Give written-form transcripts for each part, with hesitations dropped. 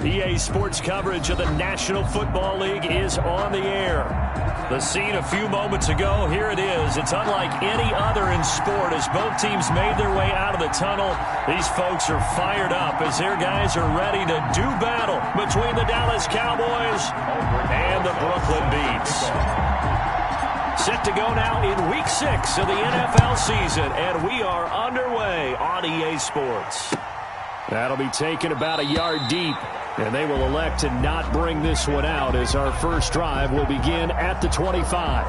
EA Sports coverage of the National Football League is on the air. The scene a few moments ago, here it is. It's unlike any other in sport as both teams made their way out of the tunnel. These folks are fired up as their guys are ready to do battle between the Dallas Cowboys and the Brooklyn Beats. Set to go now in Week 6 of the NFL season, and we are underway on EA Sports. That'll be taken about a yard deep, and they will elect to not bring this one out as our first drive will begin at the 25.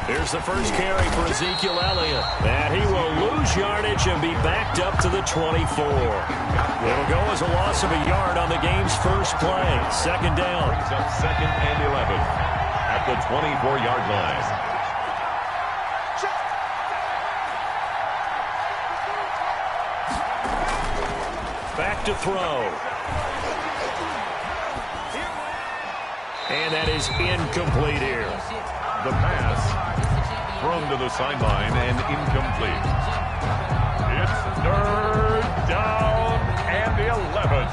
Here's the first carry for Ezekiel Elliott. And he will lose yardage and be backed up to the 24. It'll go as a loss of a yard on the game's first play. Second down. Brings up 2nd and 11 at the 24-yard line. Back to throw. And that is incomplete here. The pass thrown to the sideline and incomplete. It's 3rd down and 11.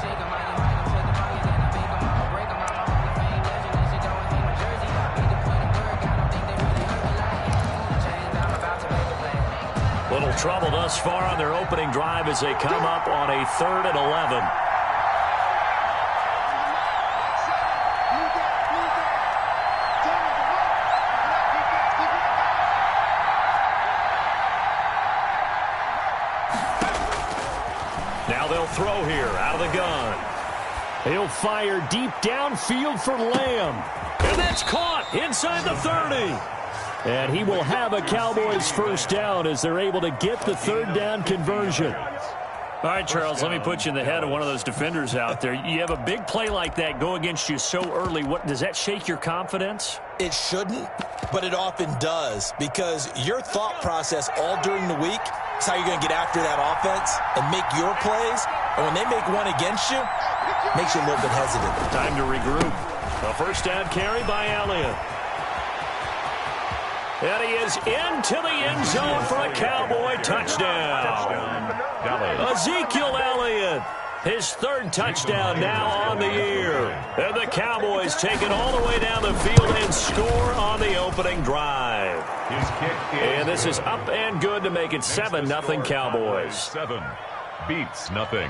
Little trouble thus far on their opening drive as they come up on a 3rd and 11. Now they'll throw here out of the gun. He'll fire deep downfield for Lamb. And that's caught inside the 30. And he will have a Cowboys first down as they're able to get the 3rd down conversion. All right, Charles, let me put you in the head of one of those defenders out there. You have a big play like that go against you so early. What does that shake your confidence? It shouldn't, but it often does because your thought process all during the week is how you're going to get after that offense and make your plays. And when they make one against you, it makes you a little bit hesitant. Time to regroup. A first down carry by Elliott. And he is into the end zone for a Cowboy touchdown. Ezekiel Elliott, his 3rd touchdown now on the year. And the Cowboys take it all the way down the field and score on the opening drive. And this is up and good to make it 7-0 Cowboys. 7 beats nothing.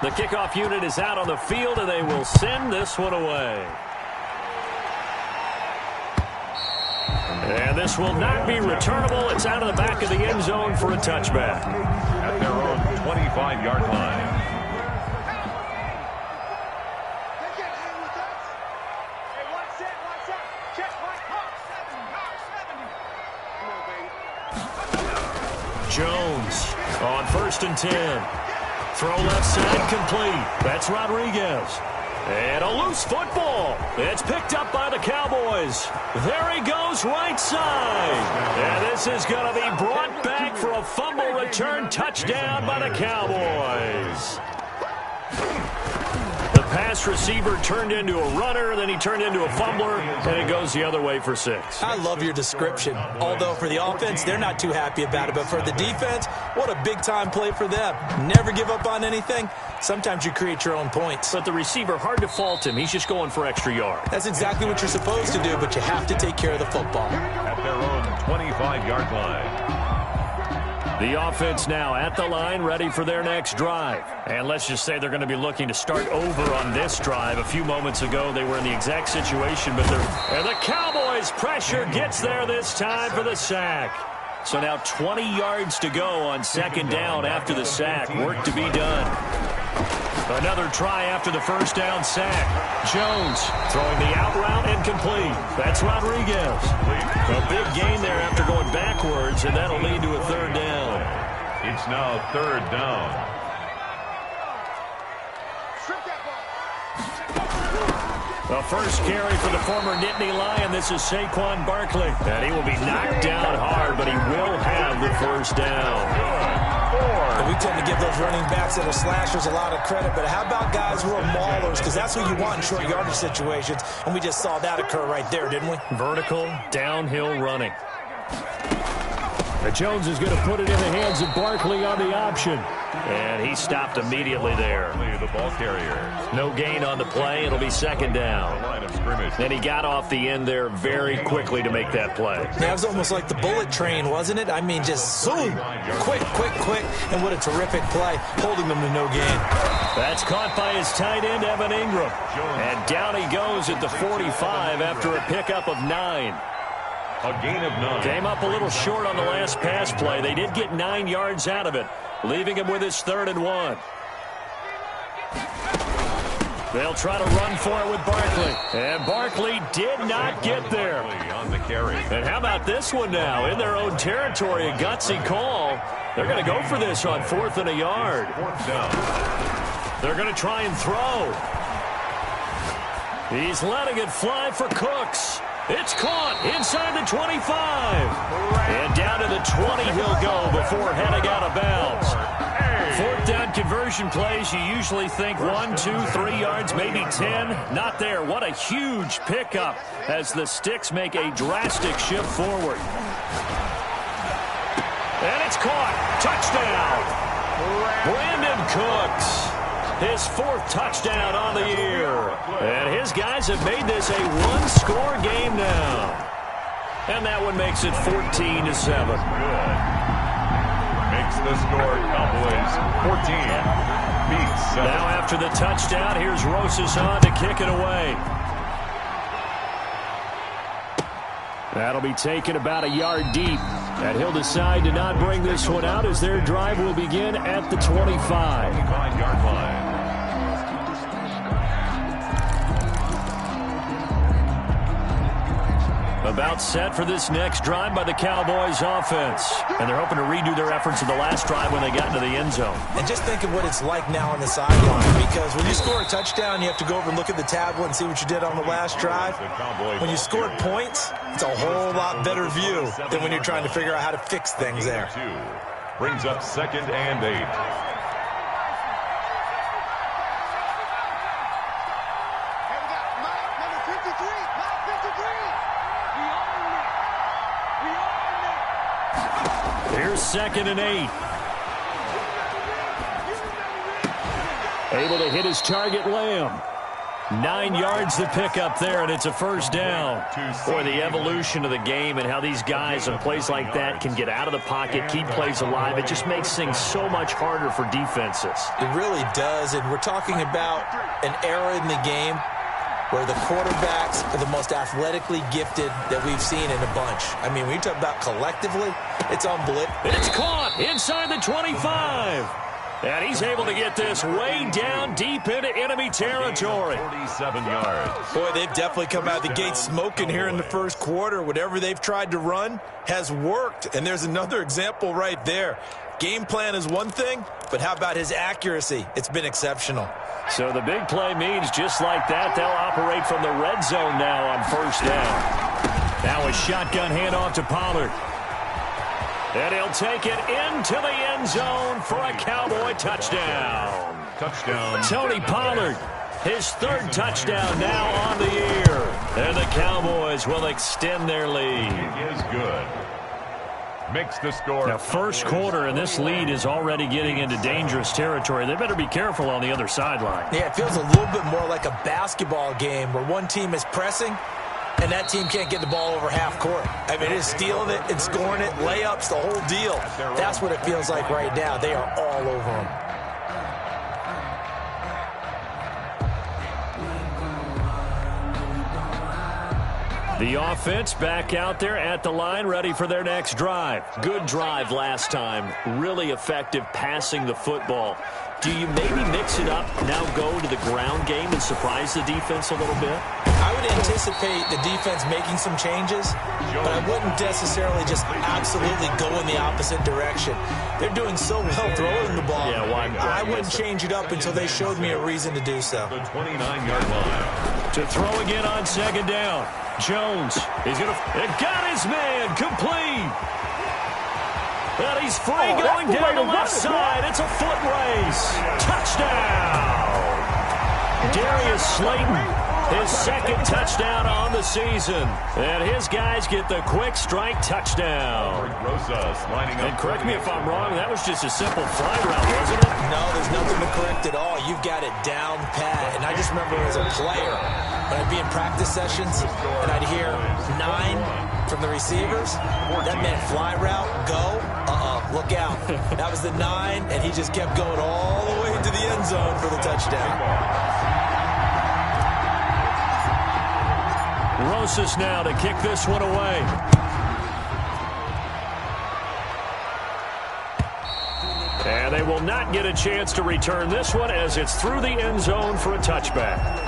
The kickoff unit is out on the field, and they will send this one away. And this will not be returnable. It's out of the back of the end zone for a touchback. At their own 25-yard line. Jones on 1st and 10. Throw left side complete. That's Rodriguez. And a loose football. It's picked up by the Cowboys. There he goes right side. And this is going to be brought back for a fumble return touchdown by the Cowboys. The pass receiver turned into a runner, then he turned into a fumbler, and it goes the other way for 6. I love your description. Although for the offense, they're not too happy about it. But for the defense, what a big-time play for them. Never give up on anything. Sometimes you create your own points. But the receiver, hard to fault him. He's just going for extra yards. That's exactly what you're supposed to do, but you have to take care of the football. At their own 25-yard line. The offense now at the line, ready for their next drive. And let's just say they're going to be looking to start over on this drive. A few moments ago, they were in the exact situation, but and the Cowboys' pressure gets there this time for the sack. So now 20 yards to go on 2nd down after the sack. Work to be done. Another try after the first down sack. Jones throwing the out route and complete. That's Rodriguez. A big gain there after going backwards, and that'll lead to a third down. It's now third down. The first carry for the former Nittany Lion. This is Saquon Barkley. And he will be knocked down hard, but he will have the first down. And we tend to give those running backs that are slashers a lot of credit, but how about guys who are maulers? Because that's what you want in short yardage situations, and we just saw that occur right there, didn't we? Vertical, downhill running. Jones is going to put it in the hands of Barkley on the option. And he stopped immediately there. The ball carrier. No gain on the play. It'll be second down. Line of scrimmage. And he got off the end there very quickly to make that play. Yeah, it was almost like the bullet train, wasn't it? I mean, just zoom, quick, and what a terrific play, holding them to no gain. That's caught by his tight end, Evan Ingram. And down he goes at the 45 after a pickup of 9. A gain of 9. Came up a little short on the last pass play. They did get 9 yards out of it, leaving him with his 3rd and 1. They'll try to run for it with Barkley. And Barkley did not get there. On the carry. And how about this one now? In their own territory, a gutsy call. They're going to go for this on 4th and a yard. 4th down. They're going to try and throw. He's letting it fly for Cooks. It's caught inside the 25. And down to the 20 he'll go before heading out of bounds. 4th down conversion plays, you usually think 1, 2, 3 yards, maybe 10. Not there. What a huge pickup as the Sticks make a drastic shift forward. And it's caught. Touchdown. Brandon Cooks. His 4th touchdown on the year. And his guys have made this a one-score game now. And that one makes it 14-7. Good. Makes the score. Cowboys 14. Beats 7. Now after the touchdown, here's Rosas on to kick it away. That'll be taken about a yard deep. And he'll decide to not bring this one out as their drive will begin at the 25. 25-yard line. About set for this next drive by the Cowboys offense. And they're hoping to redo their efforts in the last drive when they got into the end zone. And just think of what it's like now on the sideline, because when you score a touchdown, you have to go over and look at the tablet and see what you did on the last drive. When you scored points, it's a whole lot better view than when you're trying to figure out how to fix things there. Brings up 2nd and 8. Here's 2nd and 8. Able to hit his target, Lamb. 9 yards to pick up there, and it's a first down. Boy, the evolution of the game and how these guys in plays like that can get out of the pocket, keep plays alive, it just makes things so much harder for defenses. It really does, and we're talking about an era in the game where the quarterbacks are the most athletically gifted that we've seen in a bunch. I mean, when you talk about collectively, it's unbelievable. It's caught inside the 25. And he's able to get this way down deep into enemy territory. 47 yards. Boy, they've definitely come out of the gate smoking here in the first quarter. Whatever they've tried to run has worked. And there's another example right there. Game plan is one thing, but how about his accuracy? It's been exceptional. So the big play means just like that, they'll operate from the red zone now on first down. Now a shotgun handoff to Pollard. And he'll take it into the end zone for a Cowboy touchdown. Touchdown. Tony Pollard, his 3rd touchdown now on the year. And the Cowboys will extend their lead. It is good. Makes the score. Now, first quarter, and this lead is already getting into dangerous territory. They better be careful on the other sideline. Yeah, it feels a little bit more like a basketball game where one team is pressing and that team can't get the ball over half court. I mean, it is stealing it and scoring it, layups, the whole deal. That's what it feels like right now. They are all over them. The offense back out there at the line, ready for their next drive. Good drive last time. Really effective passing the football. Do you maybe mix it up, now go to the ground game and surprise the defense a little bit? I would anticipate the defense making some changes, but I wouldn't necessarily just absolutely go in the opposite direction. They're doing so well throwing the ball. Yeah, I wouldn't change it up until they showed me a reason to do so. The 29-yard line. To throw again on second down. Jones is going to... It got his man complete. And he's free going down the left side. It's a foot race. Touchdown. Darius Slayton. His second touchdown on the season. And his guys get the quick strike touchdown. And correct me if I'm wrong, that was just a simple fly route, wasn't it? No, there's nothing to correct at all. You've got it down pat. And I just remember as a player, when I'd be in practice sessions, and I'd hear 9 from the receivers, that meant fly route, go, look out. That was the 9, and he just kept going all the way into the end zone for the touchdown. Rosas now to kick this one away. And they will not get a chance to return this one as it's through the end zone for a touchback.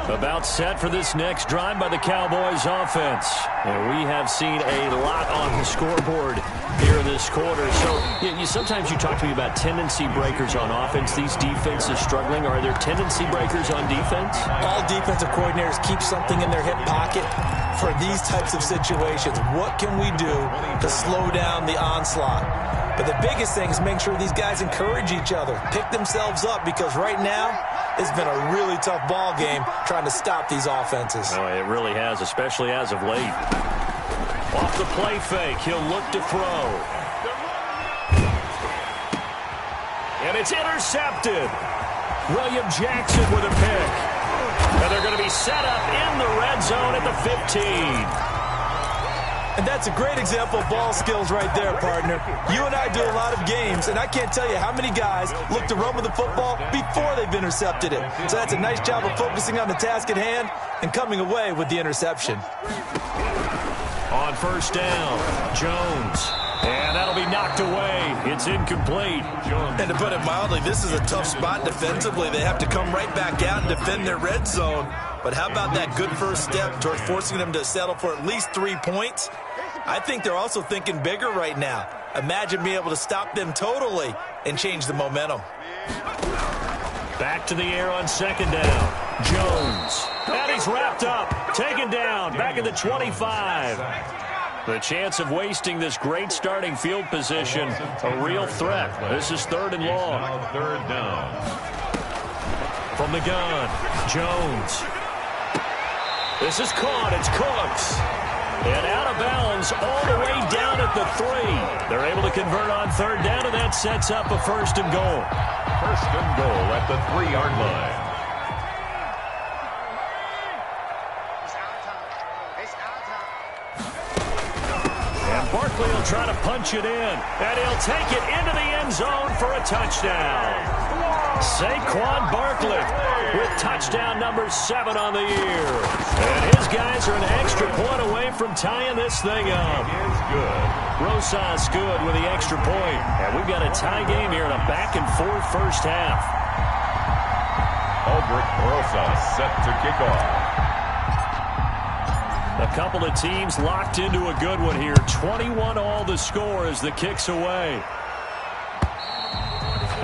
About set for this next drive by the Cowboys offense. And we have seen a lot on the scoreboard here in this quarter. So sometimes you talk to me about tendency breakers on offense. These defenses struggling. Are there tendency breakers on defense? All defensive coordinators keep something in their hip pocket for these types of situations. What can we do to slow down the onslaught? But the biggest thing is make sure these guys encourage each other, pick themselves up, because right now it's been a really tough ball game trying to stop these offenses. Oh, it really has, especially as of late. Off the play fake, he'll look to throw. And it's intercepted. William Jackson with a pick. And they're going to be set up in the red zone at the 15. And that's a great example of ball skills right there, partner. You and I do a lot of games, and I can't tell you how many guys look to run with the football before they've intercepted it. So that's a nice job of focusing on the task at hand and coming away with the interception. On first down, Jones. And that'll be knocked away. It's incomplete. And to put it mildly, this is a tough spot defensively. They have to come right back out and defend their red zone. But how about that good first step towards forcing them to settle for at least 3 points? I think they're also thinking bigger right now. Imagine being able to stop them totally and change the momentum. Back to the air on second down. Jones. And he's wrapped up. Taken down. Back at the 25. The chance of wasting this great starting field position, a real threat. This is 3rd and long. Third down. From the gun, Jones. This is caught. It's Cooks. And out of bounds all the way down at the 3. They're able to convert on 3rd down, and that sets up a 1st and goal. 1st and goal at the 3-yard line. And Barkley will try to punch it in. And he'll take it into the end zone for a touchdown. Saquon Barkley with touchdown number 7 on the year. And his guys are an extra point away from tying this thing up. Is good. Rosas good with the extra point. And we've got a tie game here in a back-and-forth first half. Aldrich Rosas set to kick off. A couple of teams locked into a good one here. 21 all the score as the kick's away.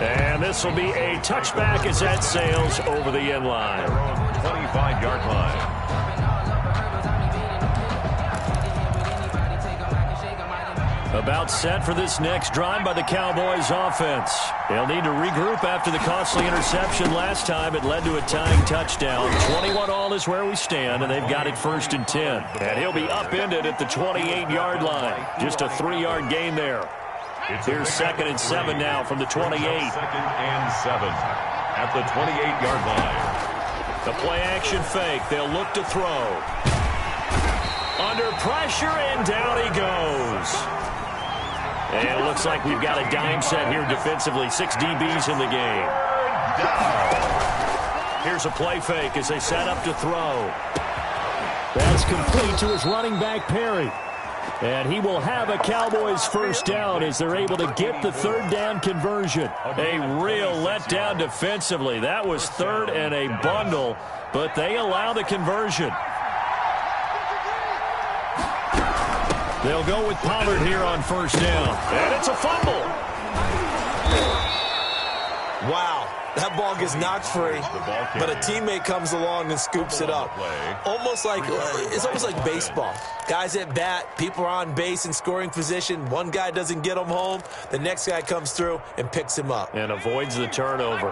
And this will be a touchback as that sails over the end line. 25-yard line. About set for this next drive by the Cowboys offense. They'll need to regroup after the costly interception last time. It led to a tying touchdown. 21 all is where we stand, and they've got it 1st and 10. And he'll be upended at the 28-yard line. Just a 3-yard gain there. Here's 2nd and 7 now from the 28. 2nd and 7 at the 28-yard line. The play action fake. They'll look to throw. Under pressure, and down he goes. And it looks like we've got a dime set here defensively. 6 DBs in the game. Here's a play fake as they set up to throw. That's complete to his running back, Perry. And he will have a Cowboys first down as they're able to get the third down conversion. A real letdown defensively. That was third and a bundle, but they allow the conversion. They'll go with Pollard here on first down. And it's a fumble. Wow. That ball gets knocked free, but a teammate comes along and scoops it up. It's almost like baseball. Guys at bat, people are on base in scoring position. One guy doesn't get him home. The next guy comes through and picks him up. And avoids the turnover.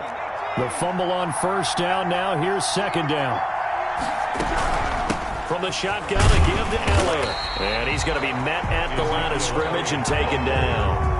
The fumble on first down now. Here's second down. From the shotgun, a give to Elliott. And he's going to be met at the line of scrimmage and taken down.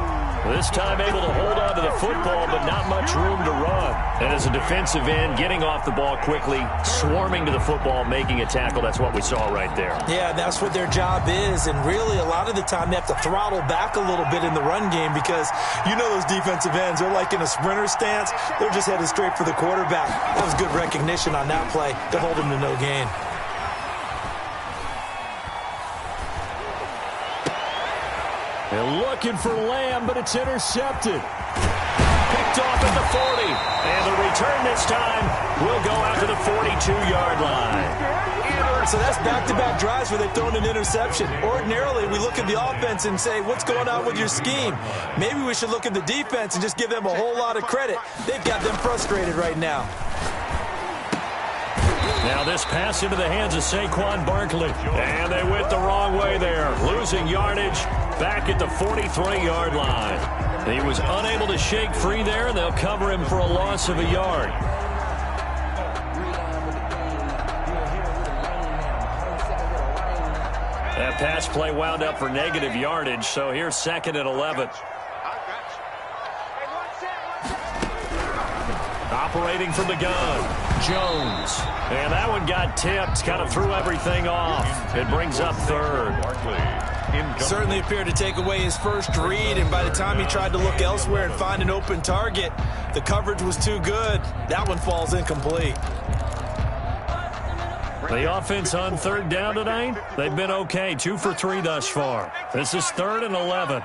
This time able to hold on to the football, but not much room to run. And as a defensive end, getting off the ball quickly, swarming to the football, making a tackle. That's what we saw right there. Yeah, that's what their job is. And really, a lot of the time, they have to throttle back a little bit in the run game because you know those defensive ends, they're like in a sprinter stance. They're just headed straight for the quarterback. That was good recognition on that play to hold him to no gain. They're looking for Lamb, but it's intercepted. Picked off at the 40. And the return this time will go out to the 42-yard line. So that's back-to-back drives where they've thrown an interception. Ordinarily, we look at the offense and say, what's going on with your scheme? Maybe we should look at the defense and just give them a whole lot of credit. They've got them frustrated right now. Now this pass into the hands of Saquon Barkley. And they went the wrong way there. Losing yardage back at the 43-yard line. He was unable to shake free there, and they'll cover him for a loss of a yard. That pass play wound up for negative yardage, so here's second and 11. Operating from the gun, Jones. And that one got tipped, kind of threw everything off. It brings up third. Certainly appeared to take away his first read, and by the time he tried to look elsewhere and find an open target, the coverage was too good. That one falls incomplete. The offense on third down tonight, they've been okay. 2 for 3 thus far. This is third and 11.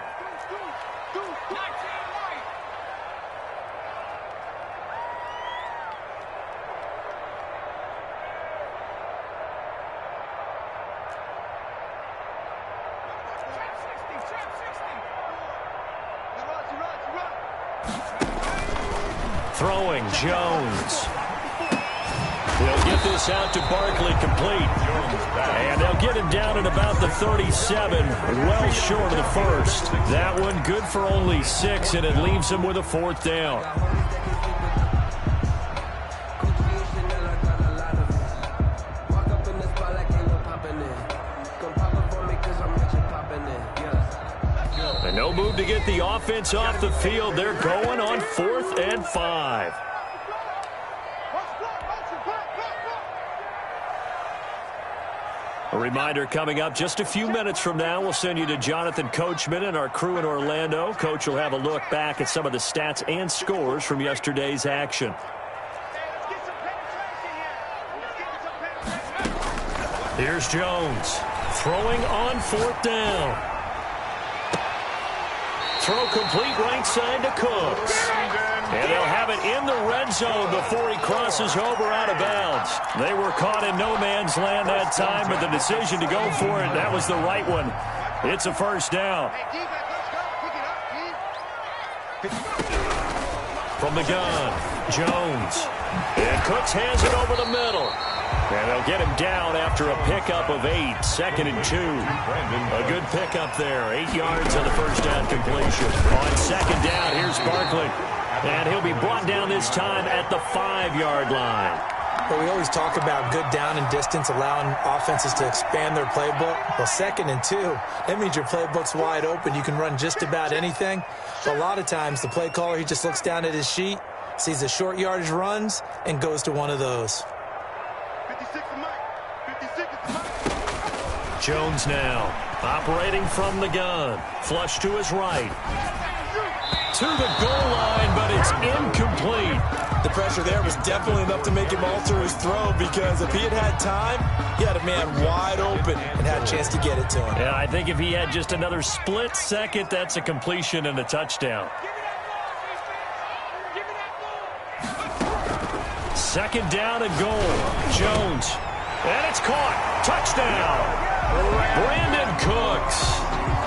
Throwing, Jones. They'll get this out to Barkley complete. And they'll get him down at about the 37, well short of the first. That one good for only 6, and it leaves him with a fourth down. And no move to get the offense off the field. They're going on 4th and 5. A reminder coming up just a few minutes from now, we'll send you to Jonathan Coachman and our crew in Orlando. Coach will have a look back at some of the stats and scores from yesterday's action. Here's Jones throwing on 4th down. Throw complete right side to Cooks. And they'll have it in the red zone before he crosses over out of bounds. They were caught in no man's land that time, but the decision to go for it, that was the right one. It's a first down. From the gun, Jones. And Cooks hands it over the middle. And they'll get him down after a pickup of 8, 2nd and 2. A good pickup there, 8 yards on the first down completion. On second down, here's Barkley. And he'll be brought down this time at the 5-yard line. Well, we always talk about good down and distance, allowing offenses to expand their playbook. Well, 2nd and 2, that means your playbook's wide open. You can run just about anything. But a lot of times, the play caller, he just looks down at his sheet, sees the short yardage runs, and goes to one of those. Jones now, operating from the gun. Flush to his right. To the goal line, but it's incomplete. The pressure there was definitely enough to make him alter his throw, because if he had had time, he had a man wide open and had a chance to get it to him. Yeah, I think if he had just another split second, that's a completion and a touchdown. Second down and goal. Jones. And it's caught. Touchdown. Brandon Cooks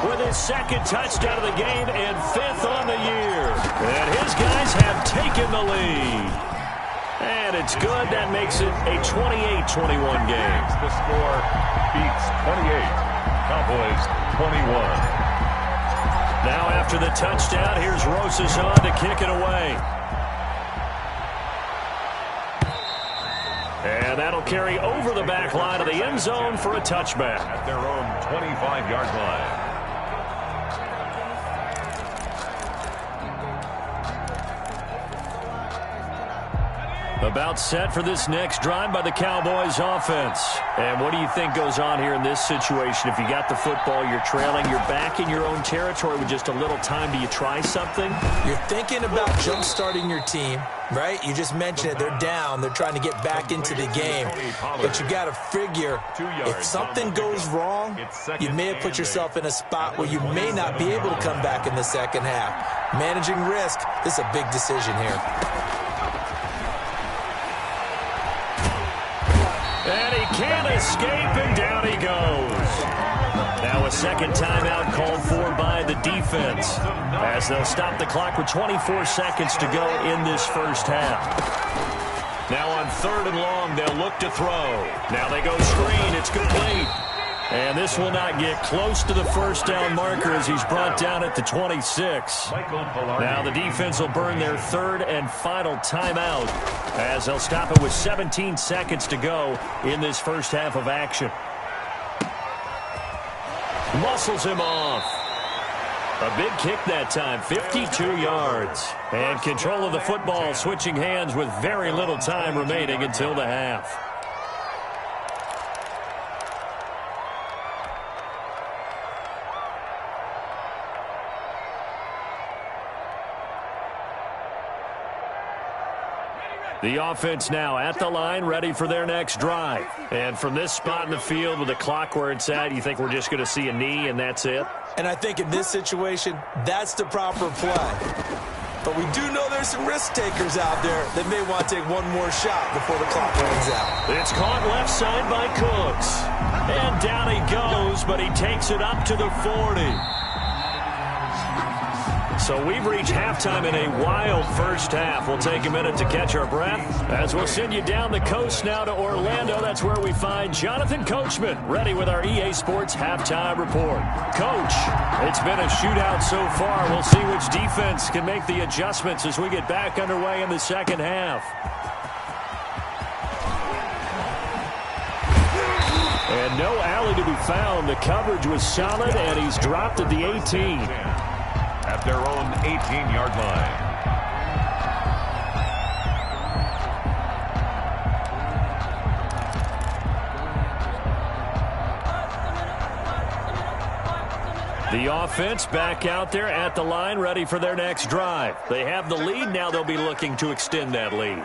with his second touchdown of the game and 5th on the year. And his guys have taken the lead. And it's good. That makes it a 28-21 game. The score beats 28. Cowboys 21. Now after the touchdown, here's Rosas on to kick it away. And that'll carry over the back line of the end zone for a touchback. At their own 25-yard line. About set for this next drive by the Cowboys offense. And what do you think goes on here in this situation? If you got the football, you're trailing, you're back in your own territory with just a little time. Do you try something? You're thinking about jump-starting your team, right? You just mentioned it. They're down. They're trying to get back into the game. But you got to figure, if something goes wrong, you may have put yourself in a spot where you may not be able to come back in the second half. Managing risk, this is a big decision here. And he can't escape, and down he goes. Now a second timeout called for by the defense, as they'll stop the clock with 24 seconds to go in this first half. Now on 3rd and long, they'll look to throw. Now they go screen. It's complete. And this will not get close to the first down marker as he's brought down at the 26. Now the defense will burn their 3rd and final timeout as they'll stop it with 17 seconds to go in this first half of action. Muscles him off. A big kick that time, 52 yards. And control of the football switching hands with very little time remaining until the half. The offense now at the line, ready for their next drive. And from this spot in the field with the clock where it's at, you think we're just going to see a knee and that's it? And I think in this situation, that's the proper play. But we do know there's some risk takers out there that may want to take one more shot before the clock runs out. It's caught left side by Cooks. And down he goes, but he takes it up to the 40. So we've reached halftime in a wild first half. We'll take a minute to catch our breath as we'll send you down the coast now to Orlando. That's where we find Jonathan Coachman, ready with our EA Sports Halftime Report. Coach, it's been a shootout so far. We'll see which defense can make the adjustments as we get back underway in the second half. And no alley to be found. The coverage was solid, and he's dropped at the 18. At their own 18-yard line. The offense back out there at the line, ready for their next drive. They have the lead. Now they'll be looking to extend that lead.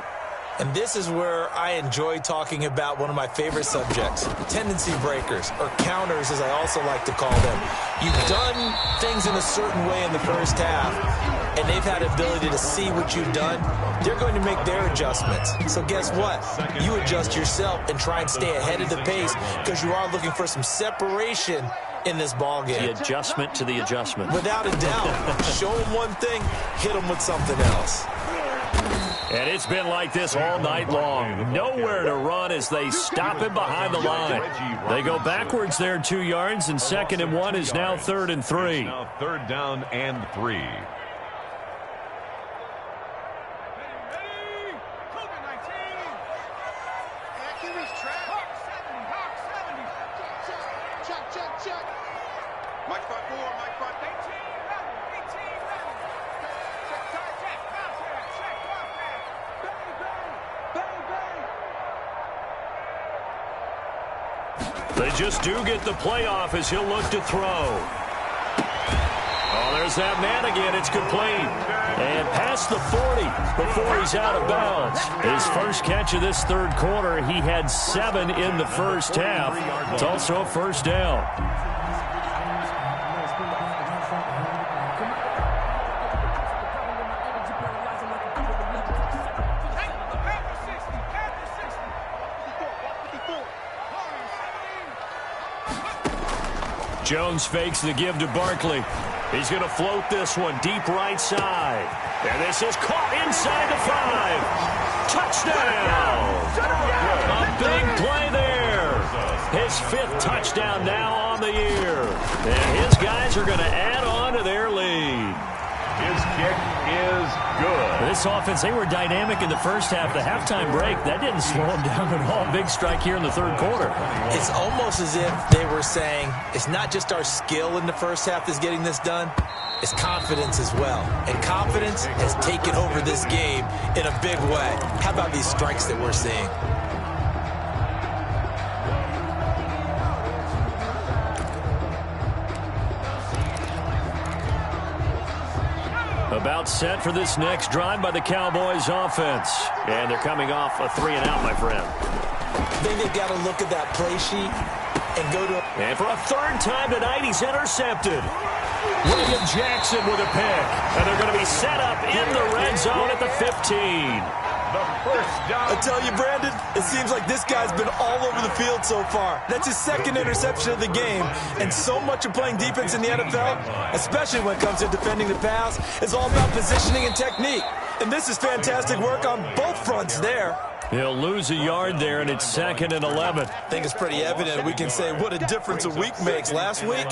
And this is where I enjoy talking about one of my favorite subjects, tendency breakers, or counters as I also like to call them. You've done things in a certain way in the first half, and they've had ability to see what you've done. They're going to make their adjustments. So guess what? You adjust yourself and try and stay ahead of the pace because you are looking for some separation in this ball game. The adjustment to the adjustment. Without a doubt. Show them one thing, hit them with something else. And it's been like this all night long. Nowhere to run as they stop him behind the line. They go backwards there 2 yards, and 2nd and 1 is now 3rd and 3. Now 3rd down and 3. They just do get the playoff as he'll look to throw. Oh, there's that man again. It's complete. And past the 40 before he's out of bounds. His first catch of this third quarter, he had 7 in the first half. It's also a first down. Jones fakes the give to Barkley. He's going to float this one deep right side. And this is caught inside the 5. Touchdown! A big play there. His 5th touchdown now on the year. And his guys are going to add on to their lead. His kick is good. This offense, they were dynamic in the first half. The halftime break, that didn't slow them down at all. Big strike here in the third quarter. It's almost as if they were saying, it's not just our skill in the first half that's getting this done, it's confidence as well. And confidence has taken over this game in a big way. How about these strikes that we're seeing? About set for this next drive by the Cowboys offense. And they're coming off a 3-and-out, my friend. I think they've got to look at that play sheet and go to... And for a third time tonight, he's intercepted. William Jackson with a pick. And they're going to be set up in the red zone at the 15. I tell you, Brandon, it seems like this guy's been all over the field so far. That's his 2nd interception of the game. And so much of playing defense in the NFL, especially when it comes to defending the pass, is all about positioning and technique. And this is fantastic work on both fronts there. He'll lose a yard there, and it's 2nd and 11. I think it's pretty evident. We can say what a difference a week makes. Last week,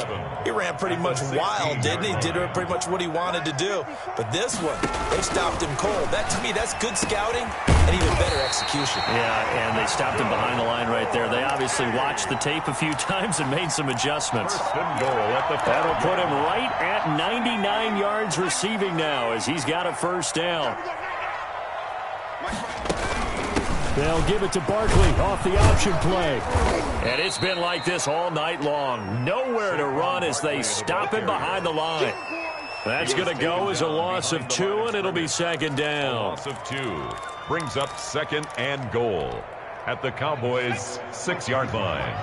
he ran pretty much wild, didn't he? Did pretty much what he wanted to do. But this one, they stopped him cold. That, to me, that's good scouting and even better execution. Yeah, and they stopped him behind the line right there. They obviously watched the tape a few times and made some adjustments. That'll put him right at 99 yards receiving now as he's got a first down. They'll give it to Barkley off the option play. And it's been like this all night long. Nowhere to run as they stop him behind the line. That's going to go as a loss of 2, and it'll be 2nd down. Loss of 2 brings up 2nd and goal at the Cowboys' 6-yard line.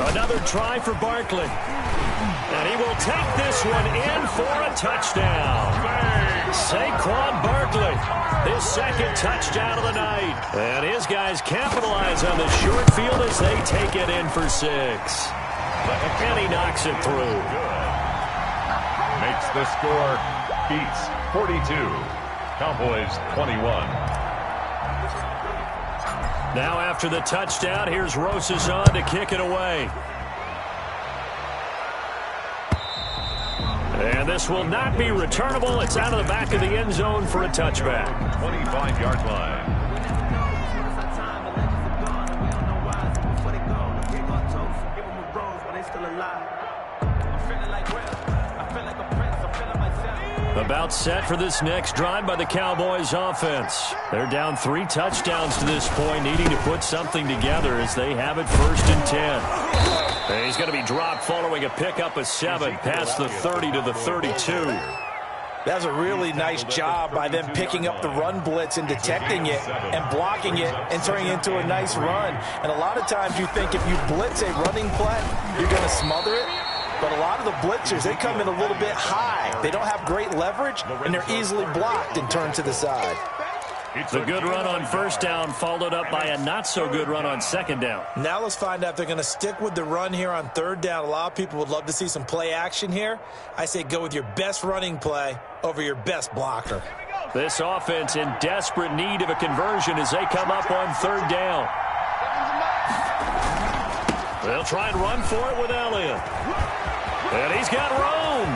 Another try for Barkley. And he will take this one in for a touchdown. Saquon Barkley, his 2nd touchdown of the night. And his guys capitalize on the short field as they take it in for 6. And he knocks it through. Makes the score, beats 42. Cowboys 21. Now after the touchdown, here's Rosas on to kick it away. And this will not be returnable. It's out of the back of the end zone for a touchback. 25-yard line. About set for this next drive by the Cowboys offense. They're down 3 touchdowns to this point, needing to put something together as they have it 1st and 10. And he's going to be dropped following a pickup of 7 past the 30 to the 32. That was a really nice job by them picking up the run blitz and detecting it and blocking it and turning it into a nice run. And a lot of times you think if you blitz a running play, you're going to smother it. But a lot of the blitzers, they come in a little bit high. They don't have great leverage, and they're easily blocked and turned to the side. It's a good run on 1st down, followed up by a not-so-good run on 2nd down. Now let's find out if they're going to stick with the run here on 3rd down. A lot of people would love to see some play action here. I say go with your best running play over your best blocker. This offense in desperate need of a conversion as they come up on 3rd down. They'll try and run for it with Elliott. And he's got room.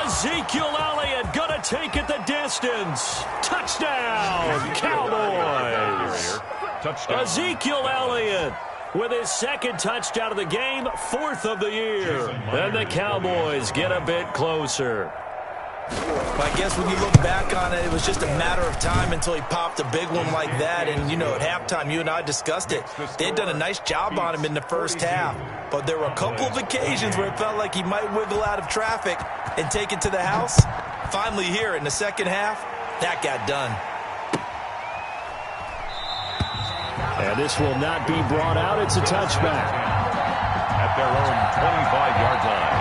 Ezekiel Elliott going to take it the distance. Touchdown, Cowboys. Touchdown. Ezekiel Elliott with his 2nd touchdown of the game, 4th of the year. And the Cowboys get a bit closer. Well, I guess when you look back on it, it was just a matter of time until he popped a big one like that. And, you know, at halftime, you and I discussed it. They had done a nice job on him in the first half. But there were a couple of occasions where it felt like he might wiggle out of traffic and take it to the house. Finally here in the second half, that got done. And this will not be brought out. It's a touchback. At their own 25-yard line.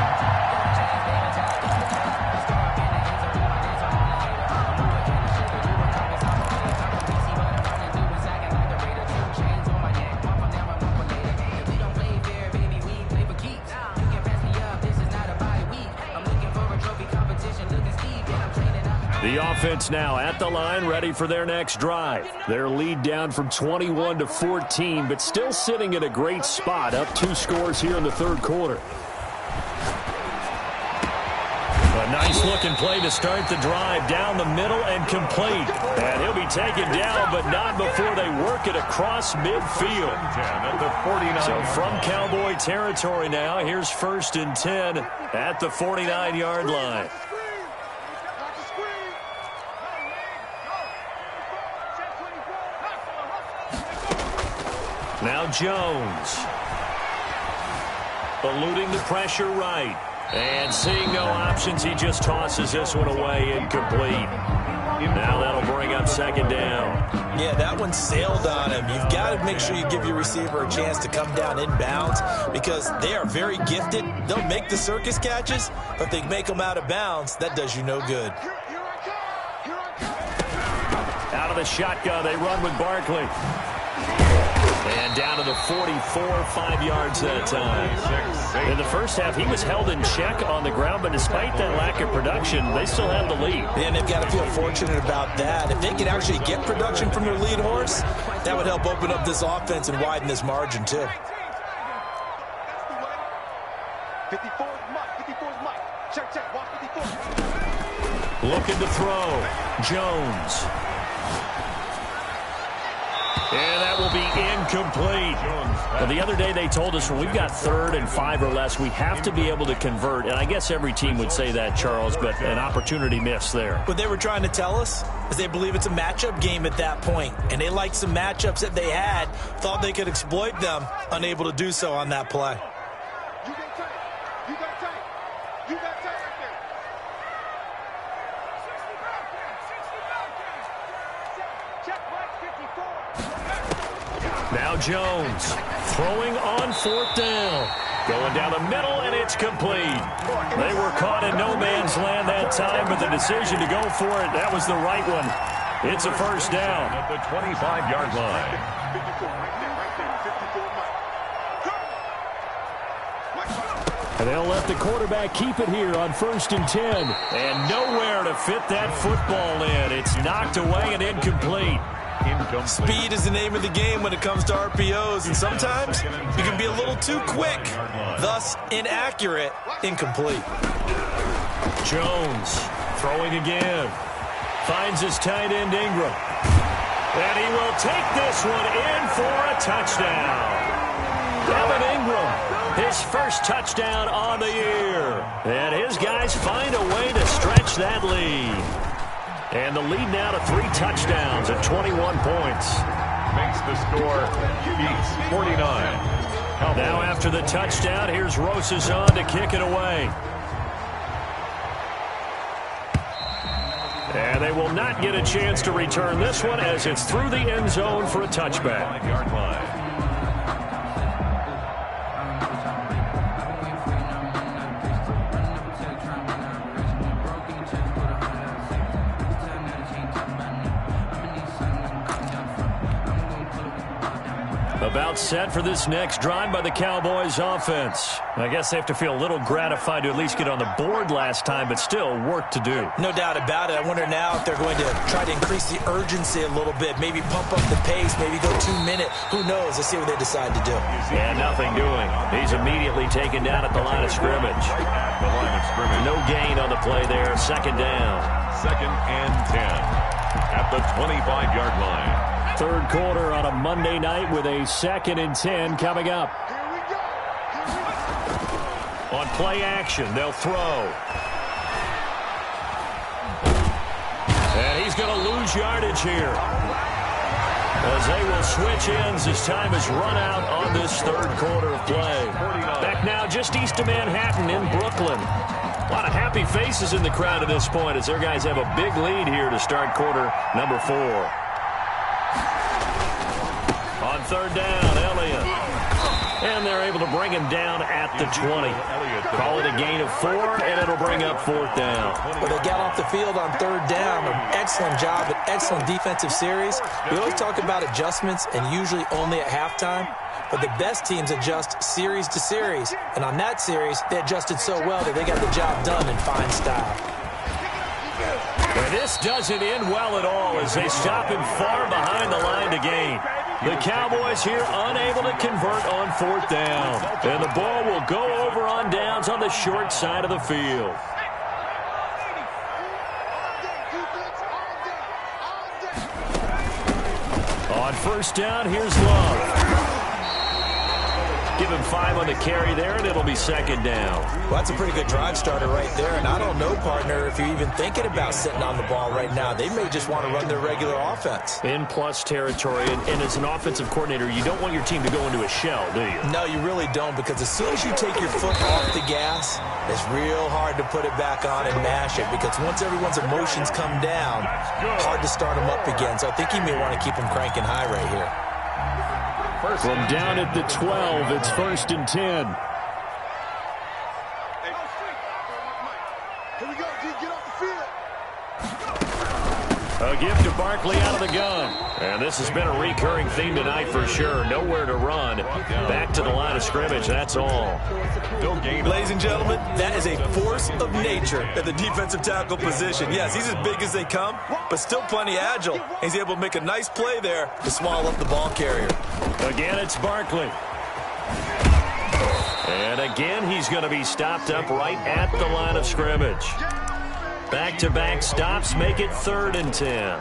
The offense now at the line, ready for their next drive. Their lead down from 21 to 14, but still sitting in a great spot, up 2 scores here in the third quarter. A nice-looking play to start the drive down the middle and complete. And he'll be taken down, but not before they work it across midfield. At the 49. So from Cowboy territory now, here's 1st and 10 at the 49-yard line. Now Jones. Eluding the pressure right. And seeing no options, he just tosses this one away, incomplete. Now that'll bring up 2nd down. Yeah, that one sailed on him. You've got to make sure you give your receiver a chance to come down inbounds because they are very gifted. They'll make the circus catches, but if they make them out of bounds, that does you no good. Out of the shotgun, they run with Barkley. And down to the 44, 5 yards that time. In the first half, he was held in check on the ground, but despite that lack of production, they still have the lead. And they've got to feel fortunate about that. If they can actually get production from their lead horse, that would help open up this offense and widen this margin, too. 54 is Mike. 54 is Mike. Check, check. Watch 54. Looking to throw. Jones. And that will be incomplete. Well, the other day they told us when we've got 3rd and 5 or less, we have to be able to convert. And I guess every team would say that, Charles, but an opportunity missed there. What they were trying to tell us is they believe it's a matchup game at that point. And they liked some matchups that they had, thought they could exploit them, unable to do so on that play. You got tight. You got tight. You got tight right there. 60 check, Mike, 54. Now Jones throwing on 4th down. Going down the middle, and it's complete. They were caught in no man's land that time, but the decision to go for it, that was the right one. It's a 1st down. At the 25-yard line. 54 right there, 54, Mike. And they'll let the quarterback keep it here on 1st and 10. And nowhere to fit that football in. It's knocked away and incomplete. Speed is the name of the game when it comes to RPOs, and sometimes you can be a little too quick, thus inaccurate, incomplete. Jones throwing again. Finds his tight end Ingram. And he will take this one in for a touchdown. Evan Ingram, his first touchdown on the year. And his guys find a way to stretch that lead. And the lead now to 3 touchdowns at 21 points. Makes the score Chiefs 49. Cowboys. Now after the touchdown, here's Rosazon to kick it away. And they will not get a chance to return this one as it's through the end zone for a touchback. 5-yard line. About set for this next drive by the Cowboys offense. I guess they have to feel a little gratified to at least get on the board last time, but still work to do. No doubt about it. I wonder now if they're going to try to increase the urgency a little bit, maybe pump up the pace, maybe go 2-minute. Who knows? Let's see what they decide to do. Yeah, nothing doing. He's immediately taken down at the line of scrimmage. The line of scrimmage. No gain on the play there. 2nd down. 2nd and 10 at the 25-yard line. Third quarter on a Monday night with a 2nd and 10 coming up. On play action, they'll throw. lose yardage here, as they will switch ends as time is run out on this third quarter of play. Back now just east of Manhattan in Brooklyn. A lot of happy faces in the crowd at this point as their guys have a big lead here to start quarter number 4. On third down, Elliott. And they're able to bring him down at the 20. Call it a gain of 4, and it'll bring up fourth down. Well, they got off the field on third down. An excellent job, an excellent defensive series. We always talk about adjustments, and usually only at halftime. But the best teams adjust series to series. And on that series, they adjusted so well that they got the job done in fine style. And this doesn't end well at all as they stop him far behind the line to gain. The Cowboys here unable to convert on fourth down. And the ball will go over on downs on the short side of the field. On first down, here's Love. Give him 5 on the carry there, and it'll be second down. Well, that's a pretty good drive starter right there. And I don't know, partner, if you're even thinking about sitting on the ball right now. They may just want to run their regular offense. In plus territory, and as an offensive coordinator, you don't want your team to go into a shell, do you? No, you really don't, because as soon as you take your foot off the gas, it's real hard to put it back on and mash it, because once everyone's emotions come down, hard to start them up again. So I think you may want to keep them cranking high right here. From down at the 12, it's first and 10. Here we go, D. Get off the field. A gift to Barkley out of the gun. And this has been a recurring theme tonight for sure. Nowhere to run. Back to the line of scrimmage, that's all. Ladies and gentlemen, that is a force of nature at the defensive tackle position. Yes, he's as big as they come, but still plenty agile. He's able to make a nice play there to swallow up the ball carrier. Again, it's Barkley. And again, he's going to be stopped up right at the line of scrimmage. Back-to-back stops make it third and 10.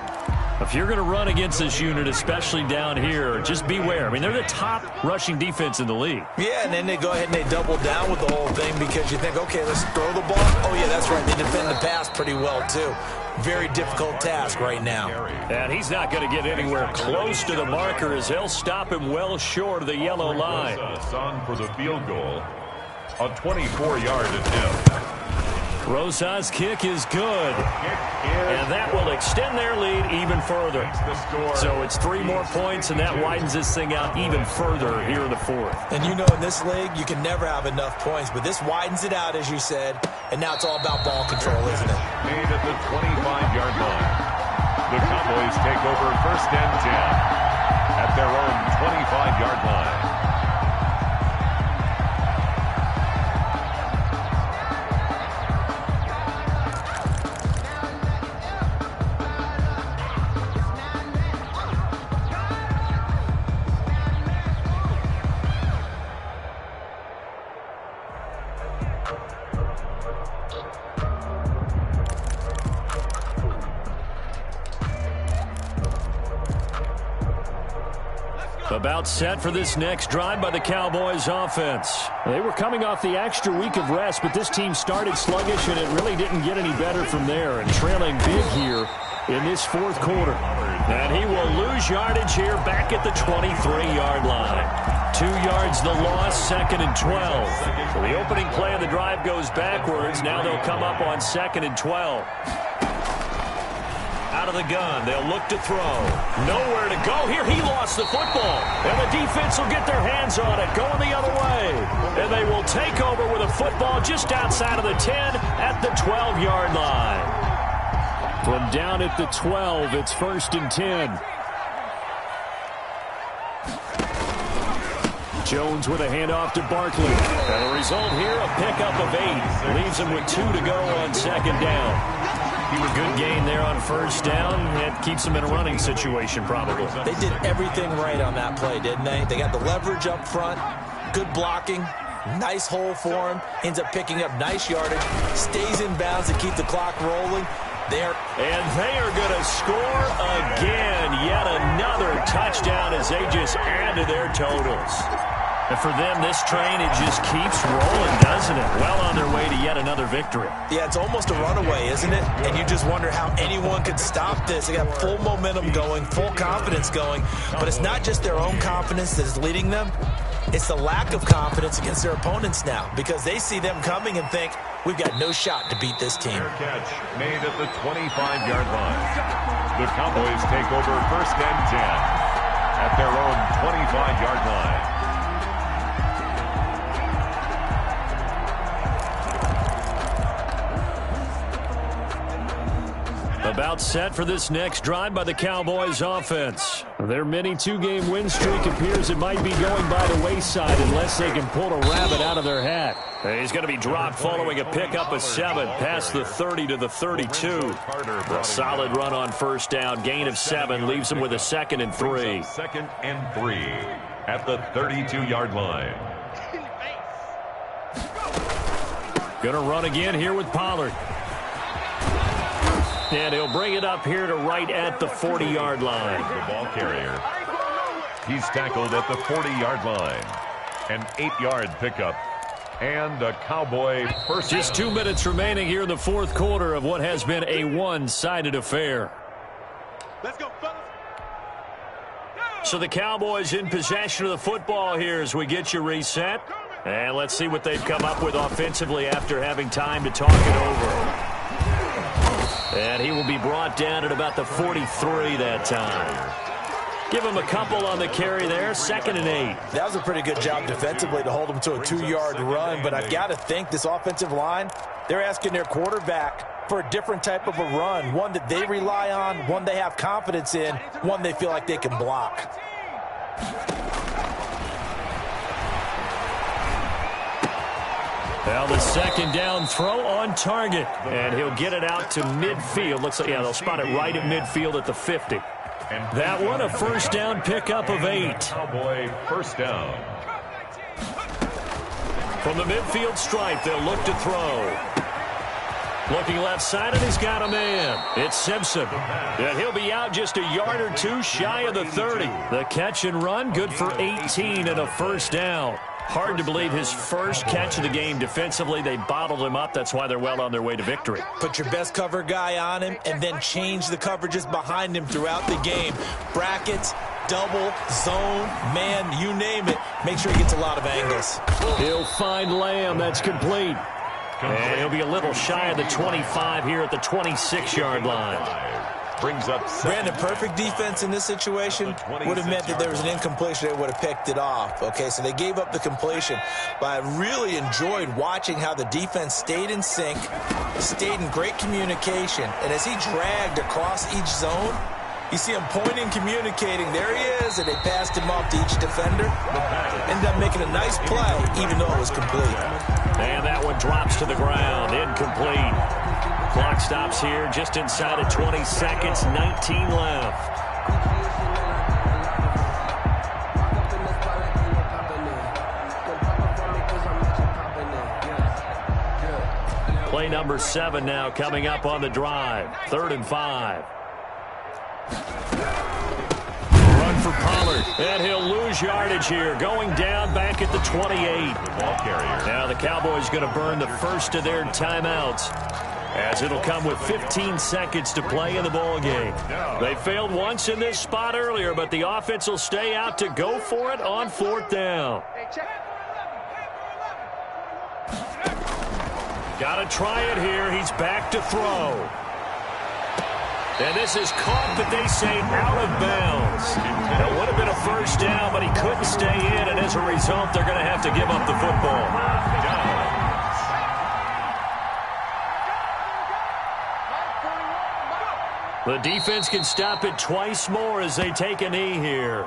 If you're going to run against this unit, especially down here, just beware. I mean, they're the top rushing defense in the league. Yeah, and then they go ahead and they double down with the whole thing because you think, okay, let's throw the ball. Oh, yeah, that's right. They defend the pass pretty well, too. Very difficult task right now. And he's not going to get anywhere close to the marker as they'll stop him well short of the yellow line. On for the field goal. A 24-yard attempt. Rosa's kick is good, and that will extend their lead even further. So it's 3 more points, and that widens this thing out even further here in the fourth. And you know, in this league, you can never have enough points, but this widens it out, as you said, and now it's all about ball control, isn't it? Made at the 25-yard line. The Cowboys take over first and 10 at their own 25-yard line. About set for this next drive by the Cowboys offense. They were coming off the extra week of rest, but this team started sluggish, and it really didn't get any better from there, and trailing big here in this fourth quarter. And he will lose yardage here back at the 23-yard line. 2 yards the loss, second and 12. So the opening play of the drive goes backwards. Now they'll come up on second and 12. Out of the gun, they'll look to throw. Nowhere to go here. He lost the football. And the defense will get their hands on it, going the other way. And they will take over with a football just outside of the 10 at the 12-yard line. From down at the 12, it's first and 10. Jones with a handoff to Barkley. And the result here, a pickup of 8. Leaves him with 2 to go on second down. Good gain there on first down. It keeps them in a running situation, probably. They did everything right on that play, didn't they? They got the leverage up front, good blocking, nice hole for him, ends up picking up nice yardage, stays in bounds to keep the clock rolling. And they are going to score again. Yet another touchdown as they just add to their totals. And for them, this train, it just keeps rolling, doesn't it? Well on their way to yet another victory. Yeah, it's almost a runaway, isn't it? And you just wonder how anyone could stop this. They got full momentum going, full confidence going. But it's not just their own confidence that is leading them. It's the lack of confidence against their opponents now, because they see them coming and think, we've got no shot to beat this team. Fair catch made at the 25-yard line. The Cowboys take over 1st and 10 at their own 25-yard line. About set for this next drive by the Cowboys offense. Their mini two-game win streak appears it might be going by the wayside unless they can pull a rabbit out of their hat. He's going to be dropped following a pickup of 7 past the 30 to the 32. A solid run on 1st down, gain of 7, leaves him with a 2nd and 3. 2nd and 3 at the 32-yard line. Going to run again here with Pollard. And he'll bring it up here to right at the 40-yard line. The ball carrier. He's tackled at the 40-yard line. An 8-yard pickup. And a Cowboy first. Just 2 minutes remaining here in the 4th quarter of what has been a one-sided affair. Let's go, fellas. So the Cowboys in possession of the football here as we get you reset. And let's see what they've come up with offensively after having time to talk it over. And he will be brought down at about the 43 that time. Give him a couple on the carry there, 2nd and 8. That was a pretty good job defensively to hold him to a 2-yard run, but I've got to think this offensive line, they're asking their quarterback for a different type of a run, one that they rely on, one they have confidence in, one they feel like they can block. Well, the 2nd down throw on target, and he'll get it out to midfield. Looks like, yeah, they'll spot it right at midfield at the 50. That one, a 1st down pickup of 8. Cowboy first down. From the midfield stripe, they'll look to throw. Looking left side, and he's got a man. It's Simpson. And he'll be out just a yard or 2 shy of the 30. The catch and run, good for 18 and a 1st down. Hard to believe his first catch of the game defensively. They bottled him up. That's why they're well on their way to victory. Put your best cover guy on him and then change the coverages behind him throughout the game. Brackets, double, zone, man, you name it. Make sure he gets a lot of angles. He'll find Lamb. That's complete. And he'll be a little shy of the 25 here at the 26-yard line. Brings up Brandon, perfect defense in this situation would have meant that there was an incompletion. They would have picked it off. Okay, so they gave up the completion. But I really enjoyed watching how the defense stayed in sync, stayed in great communication. And as he dragged across each zone, you see him pointing, communicating. There he is, and they passed him off to each defender. Ended up making a nice play, even though it was complete. And that one drops to the ground. Incomplete. Clock stops here just inside of 20 seconds, 19 left. Play number 7 now coming up on the drive. 3rd and 5. Run for Pollard, and he'll lose yardage here, going down back at the 28. the ball carrier. Now the Cowboys going to burn the first of their timeouts, as it'll come with 15 seconds to play in the ball game. They failed once in this spot earlier, but the offense will stay out to go for it on 4th down. Got to try it here. He's back to throw. And this is caught, but they say out of bounds. That would have been a 1st down, but he couldn't stay in, and as a result, they're going to have to give up the football. The defense can stop it twice more as they take a knee here.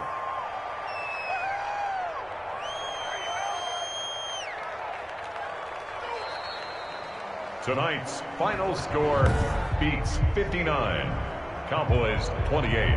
Tonight's final score, Beats 59, Cowboys 28.